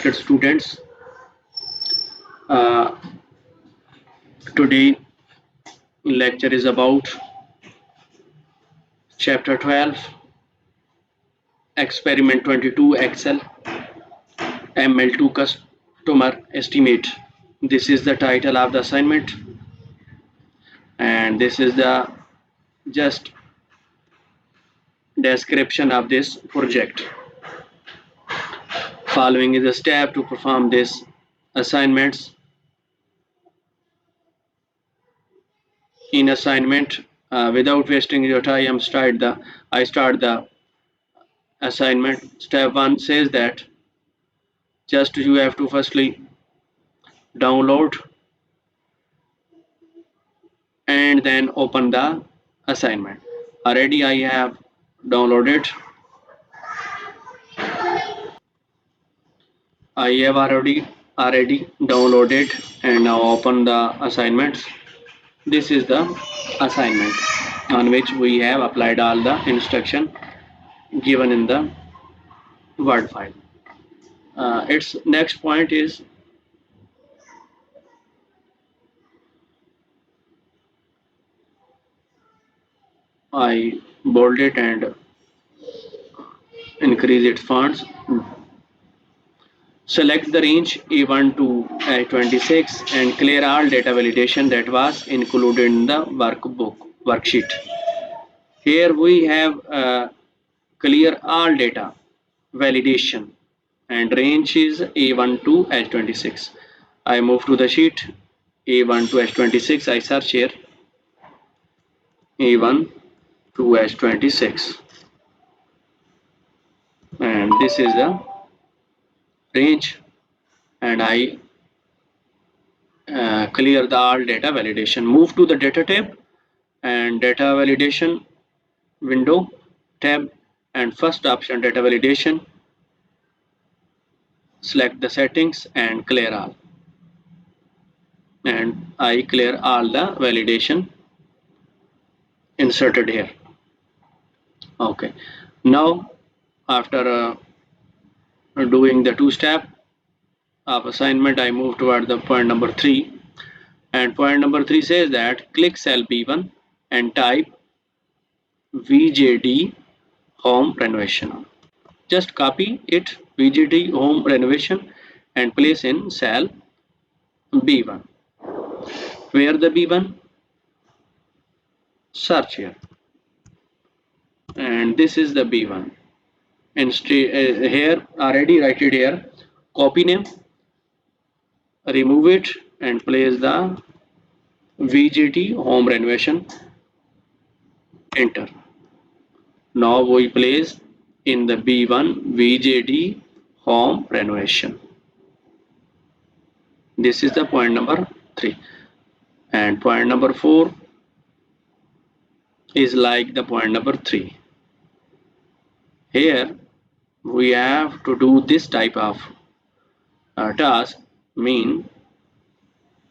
respected students, uh, today lecture is about chapter 12, experiment 22, Excel, ML2 customer estimate. This is the title of the assignment, and this is the just description of this project. Following is a step to perform this assignments. In assignment, without wasting your time, I start the assignment. Step 1 says that just you have to firstly download and then open the assignment. Already I have downloaded. I have already downloaded and now open the assignments. This is the assignment on which we have applied all the instruction given in the Word file. Its next point is I bold it and increase its fonts. Select the range A1 to A26 and clear all data validation that was included in the worksheet. Here we have clear all data validation and range is A1 to H26. I move to the sheet A1 to H26. I search here A1 to H26 and this is the range, and I clear the all data validation. Move to the data tab and data validation window tab, and first option data validation. Select the settings and clear all, and I clear all the validation inserted here. Okay, now after doing the two-step of assignment, I move toward the point number 3, and point number 3 says that click cell B1 and type VJD Home Renovation. Just copy it, VJD Home Renovation, and place in cell B1. Where the B1? Search here, and this is the B1. And here already write it here, copy name, remove it and place the VJD Home Renovation, enter. Now we place in the B1 VJD Home Renovation. This is the point number 3, and point number 4 is like the point number 3. Here we have to do this type of task, mean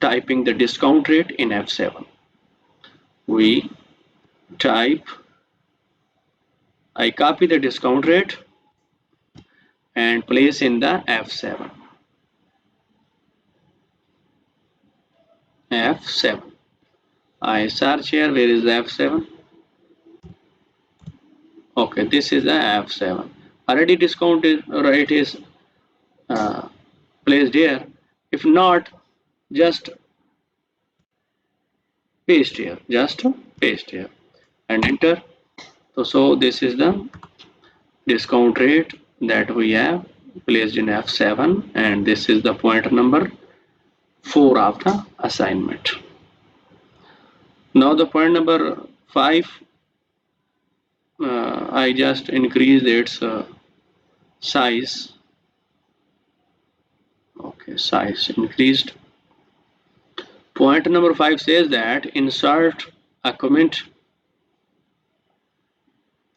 typing the discount rate in F7. We type, I copy the discount rate and place in the F7. F7. I search here, where is the F7? Okay, this is the F7. Already discount rate is placed here. If not, just paste here, and enter. So this is the discount rate that we have placed in F7, and this is the point number 4 of the assignment. Now the point number 5, I just increased its size. Okay, size increased. Point number 5 says that insert a comment.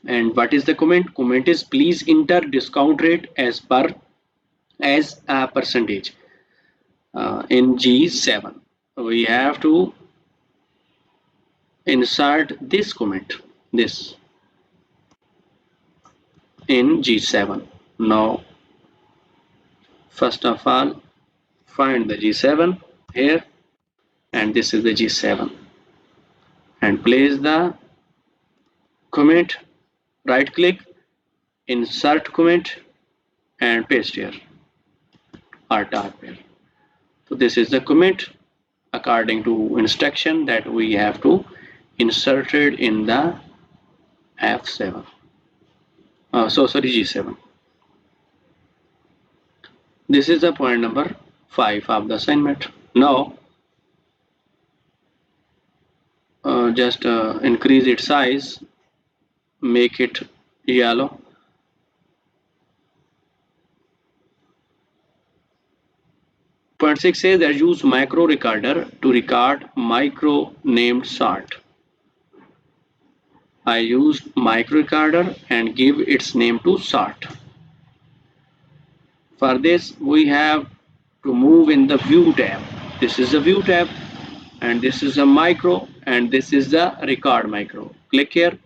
And what is the comment? Comment is please enter discount rate as a percentage. In G7 we have to insert this comment, this in G7. Now First of all, find the G7 here, and this is the G7, and place the comment, right click, insert comment, and paste here or type here. So this is the commit according to instruction that we have to insert it in the F7. Sorry, G7. This is the point number 5 of the assignment. Now just increase its size, make it yellow. Point 6 says that use micro recorder to record micro named sort. I used micro recorder and give its name to sort. For this we have to move in the view tab. This is the view tab, and this is a micro, and this is the record micro. Click here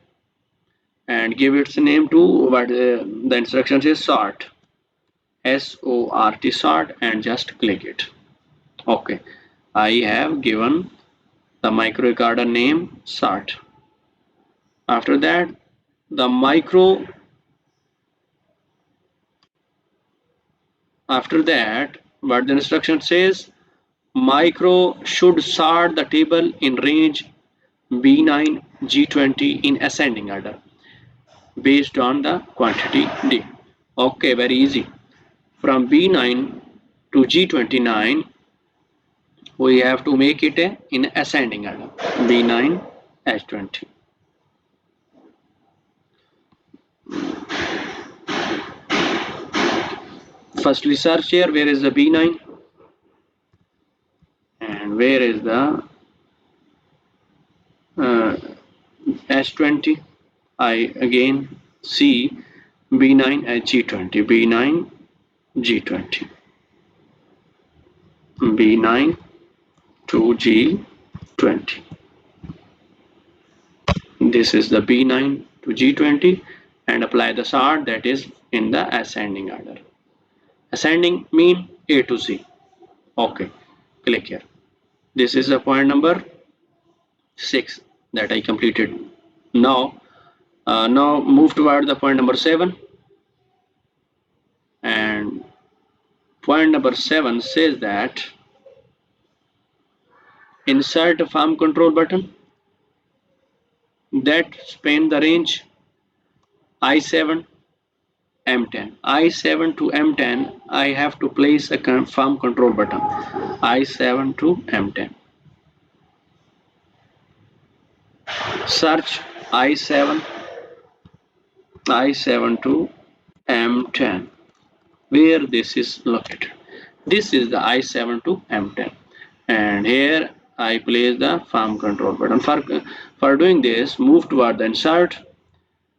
and give its name to what the instruction says sort, SORT, sort, and just click it. Okay, I have given the micro recorder name sort. After that, the micro after that what the instruction says, micro should sort the table in range B9 G20 in ascending order based on the quantity D. Okay, very easy. From B9 to G29 we have to make it in ascending order, B9 H20. First we search here where is the B9 and where is the H20. I again see B9 as G20, B9 G20, B9 to G20. This is the B9 to G20, and apply the sort that is in the ascending order. Ascending mean A to Z. Okay, click here. This is the point number 6 that I completed. Now move toward the point number 7, and point number 7 says that insert a farm control button that span the range I7 M10. I7 to M10 I have to place a farm control button, I7 to M10. Search I7 to M10 where this is located. This is the I7 to M10, and here I place the farm control button. For doing this, move toward the insert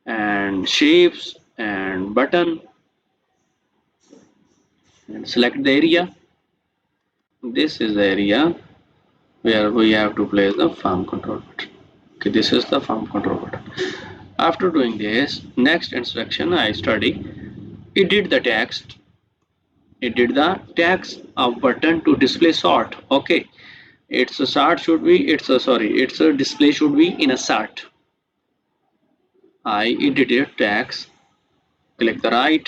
and shapes and button and select the area. This is the area where we have to place the farm control button. Okay, this is the farm control button. After doing this, next instruction I study, edit the text. Edit the text of button to display sort. Okay, its a sort should be its a display should be in a sort. I edited text. Click the right,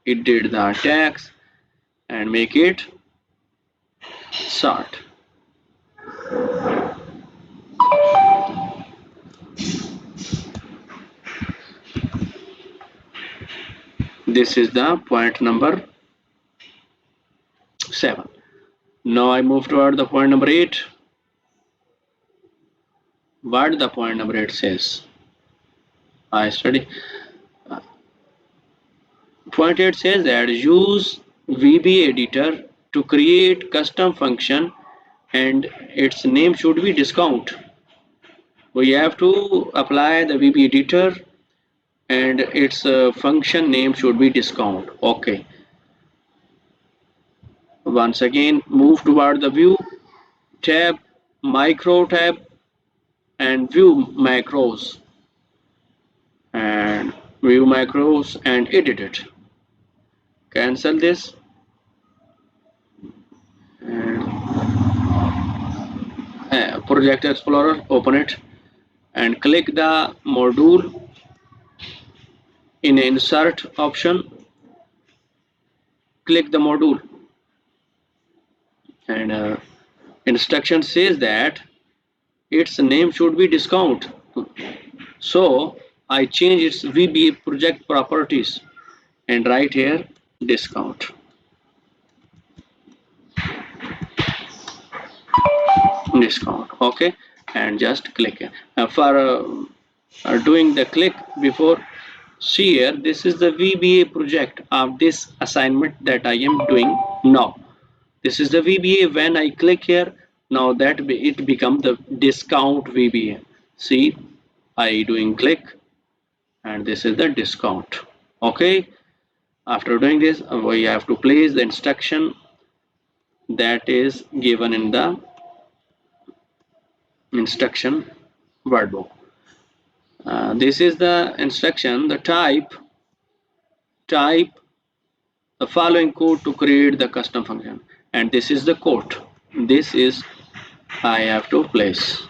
edit the text, and make it sort. This is the point number 7. Now I move toward the point number 8. What the point number 8 says, I study. Point 8 says that use VB editor to create custom function, and its name should be discount. We have to apply the VB editor, and its function name should be discount. Okay, once again move toward the view tab, micro tab, and view macros, and edit it. Cancel this Project Explorer, open it and click the module in insert option. Click the module and instruction says that its name should be discount. So I change its VBA project properties and write here discount. Discount, okay, and just click it. For doing the click before, see here, this is the VBA project of this assignment that I am doing now. This is the VBA. When I click here, now that it become the discount VBA. See, I doing click and this is the discount. Okay, after doing this, we have to place the instruction that is given in the instruction word book. This is the instruction, the type the following code to create the custom function, and this is the code. This is I have to place.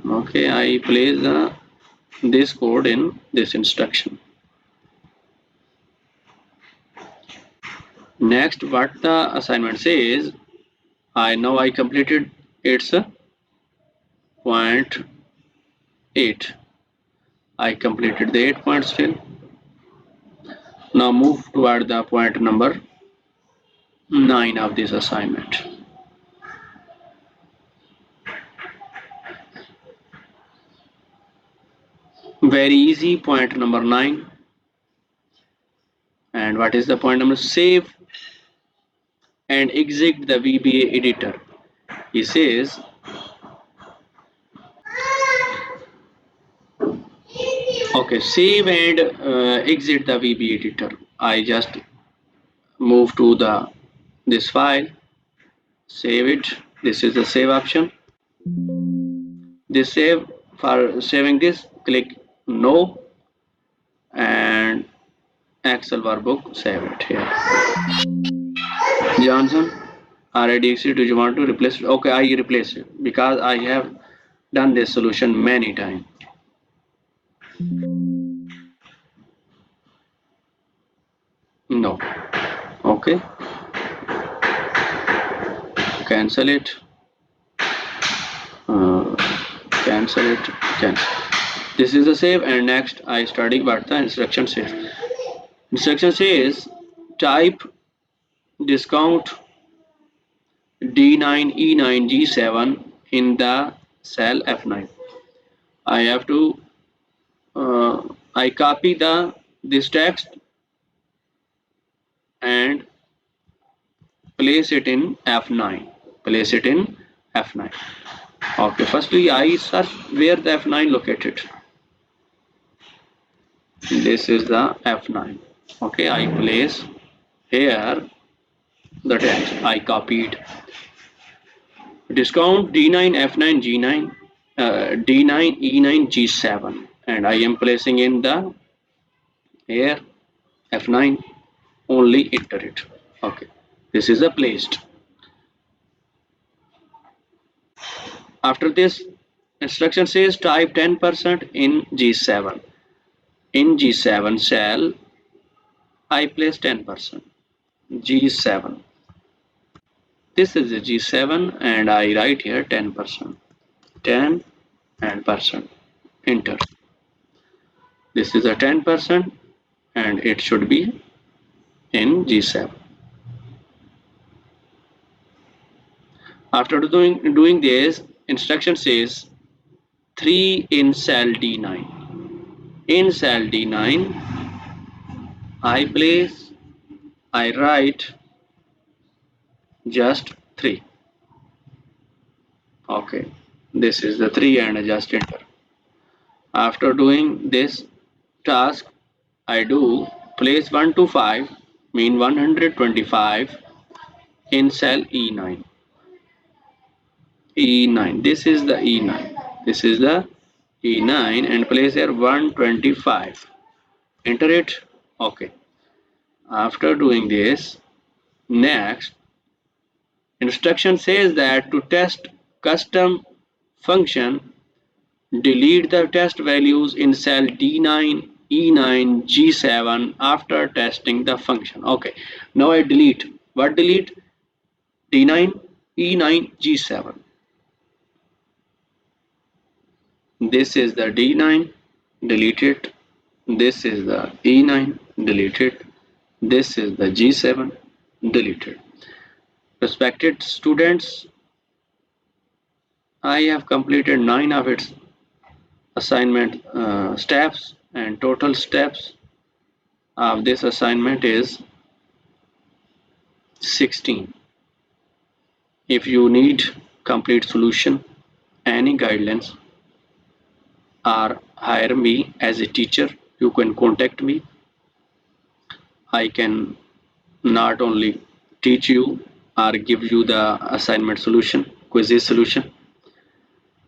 Okay, I place this code in this instruction. Next, what the assignment says, I know I completed its point 8. I completed the 8 point still. Now move toward the point number 9 of this assignment. Very easy, point number 9. And what is the point number? Save and exit the VBA editor. He says, okay, save and exit the VBA editor. I just move to the this file, save it. This is the save option. This save, for saving this, click no, and Excel workbook, save it here. Johnson, already exit. Do you want to replace it? Okay, I replace it because I have done this solution many times. No. Okay. Cancel it. Cancel it. Cancel. This is the save, and next I study what the instruction says. Instruction says type discount D9 E9 G7 in the cell F9. I have to I copy this text and place it in F9. Place it in F9. Okay, firstly I search where the F9 located. This is the F9. Okay, I place here the text I copied. Discount D9 F9 G9 D9 E9 G7, and I am placing in the here F9, only enter it. Okay, this is a placed. After this, instruction says type 10% in G7. In G7 cell, I place 10%. G7. This is a G7 and I write here 10%. 10 and percent. Enter. This is a 10% and it should be in G7. After doing this, instruction says 3 in cell D9. In cell D9, I write just 3. Okay, this is the 3 and I just enter. After doing this task, I do place 1 to 5, mean 125 in cell E9. E9, this is the E9. This is the E9 and place here 125. Enter it. Okay. After doing this, next Instruction says that to test custom function, delete the test values in cell D9, E9, G7 after testing the function. Okay, now I delete. What delete? D9, E9, G7. This is the D9, delete it. This is the E9, delete it. This is the G7, delete it. Respected students, I have completed 9 of its assignment steps, and total steps of this assignment is 16. If you need complete solution, any guidelines, or hire me as a teacher, you can contact me. I can not only teach you or give you the assignment solution, quizzes solution,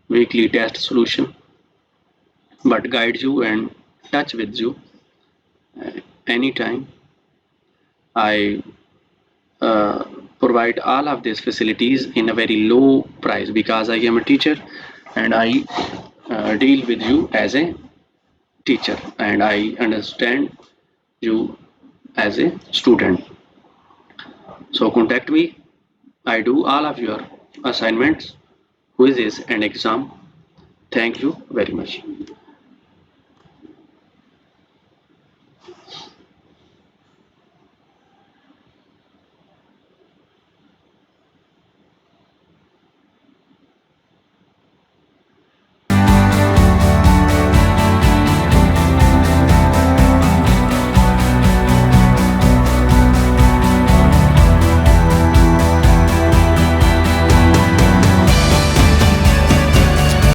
weekly test solution, but guide you and touch with you anytime. I uh, provide all of these facilities in a very low price because I am a teacher and I deal with you as a teacher and I understand you as a student. So contact me. I do all of your assignments, quizzes and exam. Thank you very much.